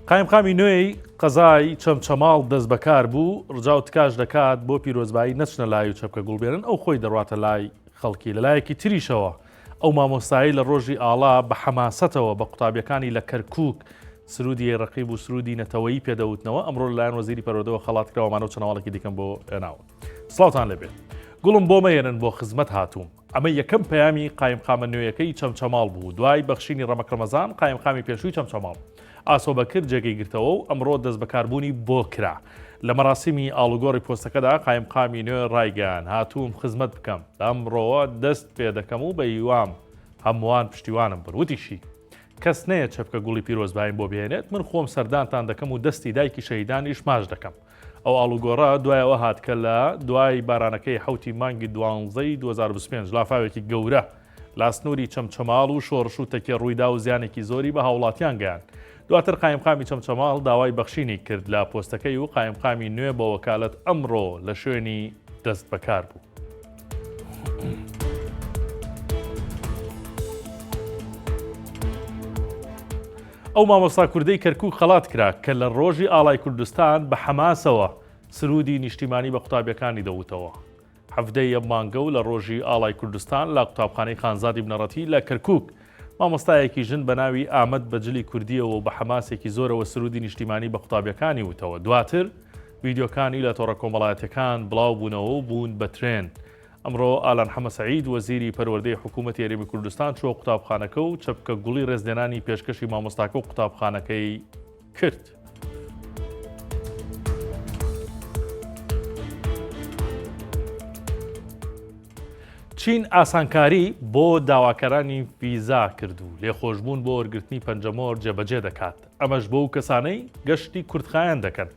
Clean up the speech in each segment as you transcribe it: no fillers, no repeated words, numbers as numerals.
قایمقامی نوێی قەزای چەمچەماڵ دەست بەکار بوو ڕجاو تکاش دەکات بۆ پیرۆزبایی نەچنە لای و چەپکە گوڵبێرن ئەو خۆی دەڕاتە لای خەڵکی لەلایەکی تریشەوە ئەو مامۆستایی لە ڕۆژی ئاڵا بە حەماسەتەوە بە قوتابیەکانی لە کەرکووک سرودی ڕقیب و سرودی نەتەوەیی پێدەوتنەوە ئەمڕۆ لەلایەن وەزیری پەروەردەوە خەڵات کراوەمانە و چەناوەڵێکی دیکەم بۆ هێناوە. سڵاوتان لەبێت. گوڵم بۆ مەێنن بۆ خزمەت هاتووم. ئەمە یەکەم پەیامی قایمقامە نوێیەکەی چەمچەماڵ بوو دوای بەخشینی ڕەمەک ڕەمەزان قایمقامی پێشووی چەمچەماڵ. ئاسۆبەکرد جێگەی گرتەوە و ئەمڕۆ دەست بەکاربوونی بۆ کرا. لە مەراسیمی ئاڵوگۆڕی پۆستەکەدا قایمقامی نوێ ڕایگەیان هاتووم خزمەت بکەم ئەمڕۆوە دەست پێ دەکەم و بە هیوام هەمووان پشتیوانم بڕوتیشی کەس نەیە چەپکە گوڵی پیرۆزبایم بۆ بهێنێت من خۆم سەردانتان دەکەم و دەستی دایکی شەهیدانیش ماچ دەکەم. ئەو ئاڵوگۆڕە دوایەوە هات کە لە دوای بارانەکەی حوتی مانگی 12 2025 لافاوێکی گەورە لاسنووری چەمچەماڵ و شۆڕش و تەکێ ڕوویدا و زیانێکی زۆری بە هاوڵاتیان گەیان. دواتر قایمقامی چەمچەماڵ داوای بەخشینی کرد لە پۆستەکەی و قایمقامی نوێ بە وەکالەت ئەمڕۆ لە شوێنی دەست بەکار بوو. ئەو مامۆستا کوردەی کەرکووک خەڵات کرا کە لە ڕۆژی ئاڵای کوردستان بە حەماسەوە سرودی نیشتیمانی بە قوتابیەکانی دەوتەوە. هەفتەی یەک مانگە و لە ڕۆژی ئاڵای کوردستان لە قوتابخانەی خانزادی بنەڕەتی لە کەرکووک مامۆستایەکی ژن بە ناوی ئامەد بەجلی کوردیەوە بە حەماسێکی زۆرەوە سرودی نیشتیمانی بە قوتابیەکانی وتەوە. دواتر ڤیدیۆکانی لە تۆڕە کۆمەڵایەتەکان بڵاو بوونەوە و بوون بە ترێن. ئەمڕۆ ئالان حەمە سەعید وەزیری پەروەردەی حکوومەتی هەرێمی کوردستان چوە قوتابخانەکە و چەپکە گوڵی ڕێزلێنانی پێشکەشی مامۆستاکە و قوتابخانەکەی کرد. چین ئاسانکاری بۆ داواکەرانی ڤیزا کردو لێخۆشبوون بۆ وەرگرتنی پەنجەمۆر جێبەجێ دەکات. ئەمەش بۆ کەسانەی گەشتی کورتخایان دەکەن.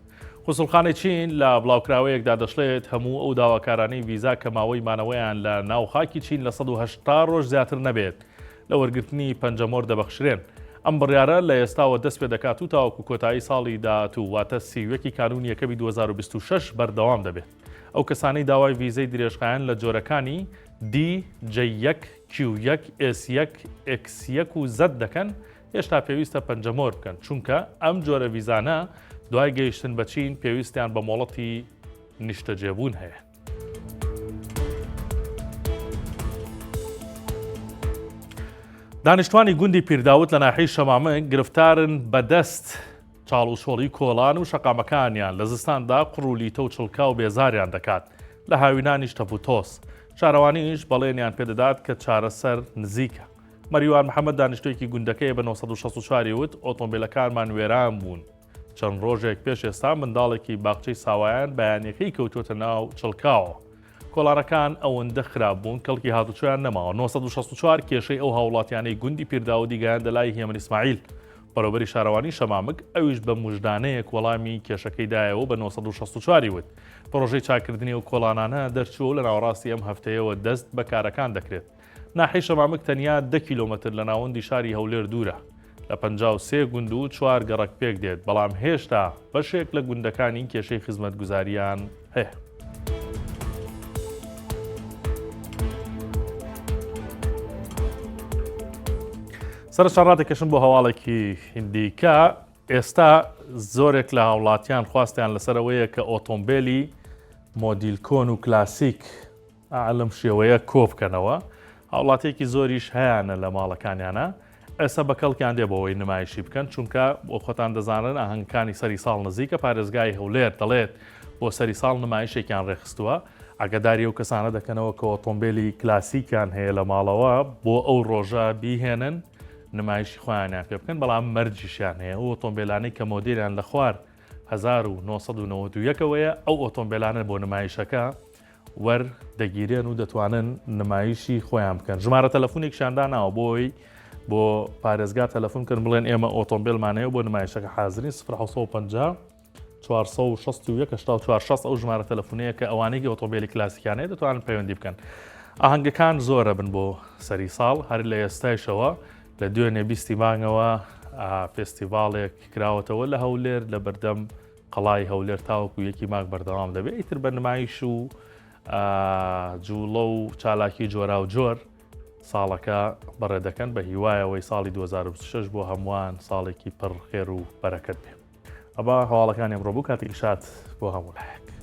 خۆسڵخانەی چین لە بڵاوکراوەیەکدا دەشڵێت هەموو ئەو داواکارانەی ڤیزا کە ماوەی مانەوەیان لە ناوخاکی چین لە 180 ڕۆژ زیاتر نەبێت لە وەرگرتنی پەنجەمۆر دەبەخشرێن. ئەم بڕیارە لە ئێستاوە دەست پێ دەکات و تاوەکو کۆتایی ساڵی داهاتوو واتە سیوەکی کانون یەکەمی 2026 بەردەوام دەبێت. ئەو کەسانی داوای ڤیزەی درێژخایەن لە جۆرەکانی D1 Q1 S1 X1 و Z دەکەن هێشتا پێویستە پەنجەمۆر بکەن چونکە ئەم جۆرە ڤیزانە دوای گەیشتن بە چین پێویستیان بە مۆڵەتی نیشتەجێبوون هەیە. دانیشتوانی گوندی پیرداوت لە ناحیەی شەمامە گرفتارن بەدەست چاڵوشۆڵی کۆڵان و شەقامەکانیان لە زستاندا قڕولیتە و چڵکا و بێزاریان دەکات لە هاوینانیش تەف و تۆس. شارەوانیش بەڵێنیان پێدەدات کە چارەسەر نزیکە. مەریوان محەممەد دانیشتوێکی گوندەکەی بە 1964 وت ئۆتۆمبیلەکانمان وێران بوون. چەند ڕۆژێک پێش ئێستا منداڵێکی باخچەی ساوایان بەیانەکەی کەوتوتە ناو چڵکاوە. کۆڵانەکان ئەوەندە خراپ بوون کەڵکی هاتوچۆیان نەماوە. 1964 کێشەی ئەو هاوڵاتیانەی گوندی پیرداوەدی گەیاندە لای هێمن ئیسماعیل بەڕێوەبەری شارەوانی شەمامک ئەویش بە موژدانەیەک وەڵامی کێشەکەیدایەوە بە 1964 وت. پرۆژەی چاکردنی و کۆڵانانە دەرچوو لە ناوەڕاستی ئەم هەفتەیەوە دەست بە کارەکان دەکرێت. ناحیەی شەمامک تەنیا 10 کیلۆمەتر لە ناوەندی شاری هەولێر دوورە. لە 53 گوند و 4 گەڕک پێک دێت بەڵام هێشتا بەشێک لە گوندەکانی کێشەی خزمەتگوزاریان هەیە. سەرچاڕاتێکەشم بۆ هەواڵێکی هندیکە ئێستا زۆرێک لە هاوڵاتیان خواستیان لەسەرەوەیە کە ئۆتۆمبیلی مۆدیلکۆن و کلاسیک ئالم شێوەیە کۆ بکەنەوە. هاوڵاتێکی زۆریش هەیەە لە ماڵەکانیانە ئێستا بەکەڵکیان دێ بۆەوەی نمایشی بکەن چونکە بۆ خۆتان دەزانن ئاهەنگەکانی سەری ساڵ نزیکە پارێزگای هەولێر دەڵێت بۆ سەری ساڵ نمایشێکیان ڕێخستووە. ئاگداری و کەسانە دەکەنەوە کە ئۆتۆمبیلی کلاسیکیان هەیە لە ماڵەوە بۆ ئەو ڕۆژە بیهێنن نمایشی خۆیانیان پێ بکەن بەڵام مەرجیشیان هەیە و ئۆتۆمبیلانەی کە مۆدیلیان لە خوار 1991ەوەیە ئەو ئۆتۆمبیلانە بۆ نمایشەکە وەردەگیرێن و دەتوانن نمایشی خۆیان بکەن. ژمارە تەلەفۆنێکشاندا ناوە بۆی بۆ پارێزگا تەلەفۆن کردن بڵێن ئێمە ئۆتۆمبیلمانەیە بۆ نمایشەکە حازرین 1950 461 ئەو ژمارە تەلەفۆنەیە کە ئەوانەی ئۆتۆمبیلی کلاسیکانەیە دەتوانن پەیوەندی بکەن. ئاهەنگەکان زۆرە بن بۆ سەری ساڵ هەر لە ئێستایشەوە لە دوێنێ 20 مانگەوە فێستیڤالێک کراوەتەوە لە هەولێر لە بەردەم قەڵای هەولێر تاوەکو یەکی مانگ بەردەوام دەبێت. ئیتر بە نمایش و جوڵە و چالاکی جۆرا و جۆر ساڵەکە بەڕێدەکەن بە هیوایەوەی ساڵی 2026 بۆ هەمووان ساڵێکی پڕ خێر و بەرەکەت بێ. ئەبا هەواڵەکانی ئەمڕۆ بوو کاتی شات بۆ هەموو لایەک.